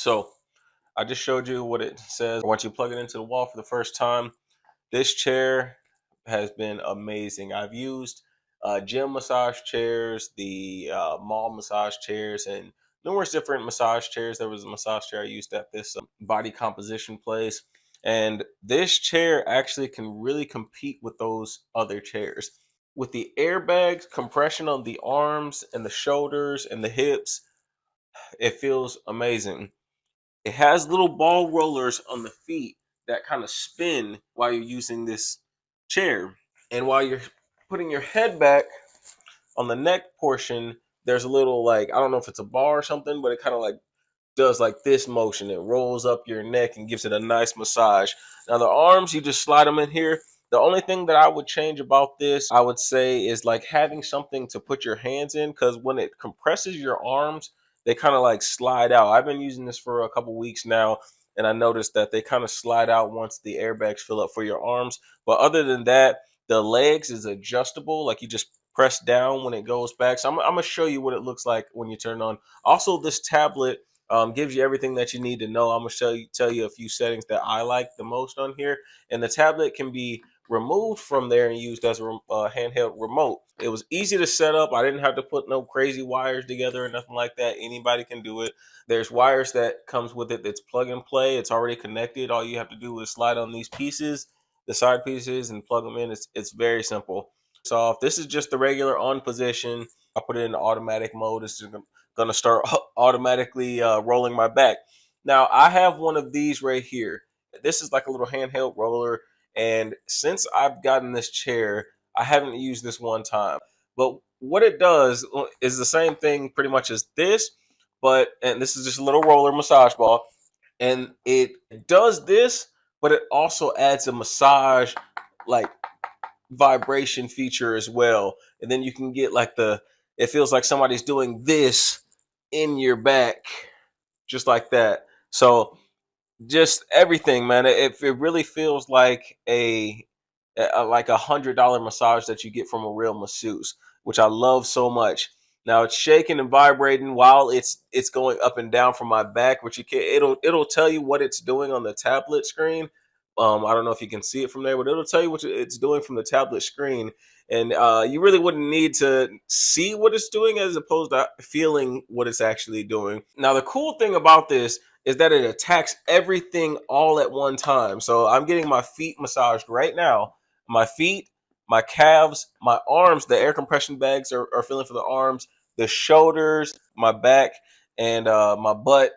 So I just showed you what it says once you plug it into the wall for the first time. This chair has been amazing. I've used gym massage chairs, the mall massage chairs, and numerous different massage chairs. There was a massage chair I used at this body composition place. And this chair actually can really compete with those other chairs. With the airbags, compression on the arms and the shoulders and the hips, it feels amazing. It has little ball rollers on the feet that kind of spin while you're using this chair. And while you're putting your head back on the neck portion, there's a little, like, I don't know if it's a bar or something, but it kind of like does like this motion. It rolls up your neck and gives it a nice massage. Now the arms, you just slide them in here. The only thing that I would change about this, I would say, is like having something to put your hands in, because when it compresses your arms, they kind of like slide out. I've been using this for a couple weeks now, and I noticed that they kind of slide out once the airbags fill up for your arms. But other than that, the legs is adjustable. Like, you just press down when it goes back. So I'm gonna show you what it looks like when you turn on. Also, this tablet gives you everything that you need to know. I'm gonna tell you a few settings that I like the most on here, and the tablet can be removed from there and used as a handheld remote. It was easy to set up. I didn't have to put no crazy wires together or nothing like that. Anybody can do it. There's wires that comes with it that's plug and play. It's already connected. All you have to do is slide on these pieces, the side pieces, and plug them in. It's very simple. So if this is just the regular on position, I put it in automatic mode. It's just gonna start automatically rolling my back. Now I have one of these right here. This is like a little handheld roller, and since I've gotten this chair, I haven't used this one time. But what it does is the same thing pretty much as this, and this is just a little roller massage ball, and it does this, but it also adds a massage like vibration feature as well. And then you can get like it feels like somebody's doing this in your back, just like that. So just everything, man. It really feels like like $100 massage that you get from a real masseuse, which I love so much. Now it's shaking and vibrating while it's going up and down from my back, which it'll tell you what it's doing on the tablet screen. I don't know if you can see it from there, but it'll tell you what it's doing from the tablet screen. And you really wouldn't need to see what it's doing as opposed to feeling what it's actually doing. Now, the cool thing about this is that it attacks everything all at one time. So I'm getting my feet massaged right now. My feet, my calves, my arms, the air compression bags are feeling for the arms, the shoulders, my back, and my butt,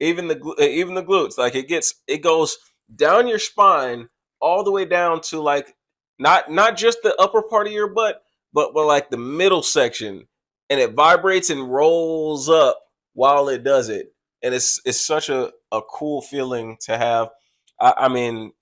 even the glutes. Like, it goes down your spine all the way down to like not just the upper part of your butt, but like the middle section, and it vibrates and rolls up while it does it, and it's such a cool feeling to have. I mean,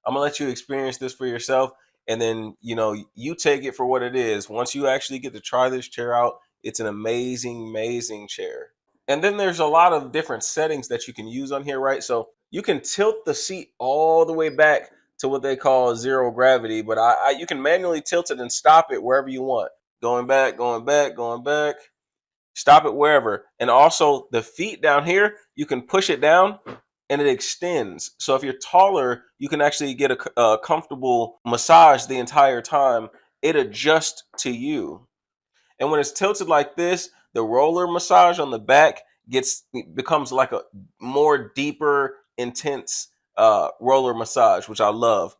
I'm gonna let you experience this for yourself, and then you take it for what it is. Once you actually get to try this chair out, it's an amazing chair. And then there's a lot of different settings that you can use on here, right? So you can tilt the seat all the way back to what they call zero gravity, but you can manually tilt it and stop it wherever you want. Going back, going back, going back. Stop it wherever. And also the feet down here, you can push it down and it extends. So if you're taller, you can actually get a comfortable massage the entire time. It adjusts to you. And when it's tilted like this, the roller massage on the back becomes like a more deeper, intense roller massage, which I love.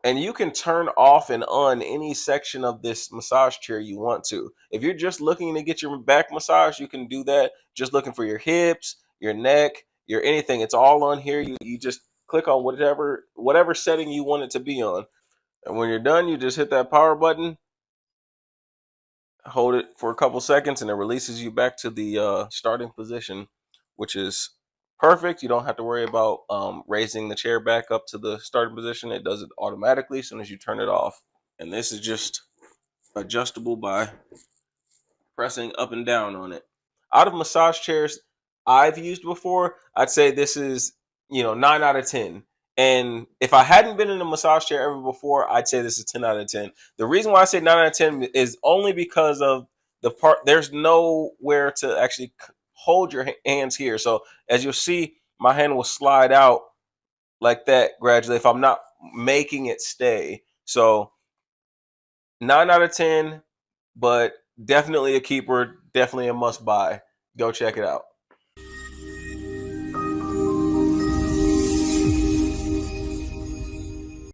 And you can turn off and on any section of this massage chair you want to. If you're just looking to get your back massage, you can do that. Just looking for your hips, your neck, your anything. It's all on here. You just click on whatever setting you want it to be on. And when you're done, you just hit that power button, hold it for a couple seconds, and it releases you back to the starting position, which is perfect. You don't have to worry about raising the chair back up to the starting position. It does it automatically as soon as you turn it off. And this is just adjustable by pressing up and down on it. Out of massage chairs I've used before, I'd say this is 9 out of 10. And if I hadn't been in a massage chair ever before, I'd say this is 10 out of 10. The reason why I say 9 out of 10 is only because of the part. There's nowhere to actually hold your hands here. So as you'll see, my hand will slide out like that gradually if I'm not making it stay. So 9 out of 10, but definitely a keeper, definitely a must buy. Go check it out.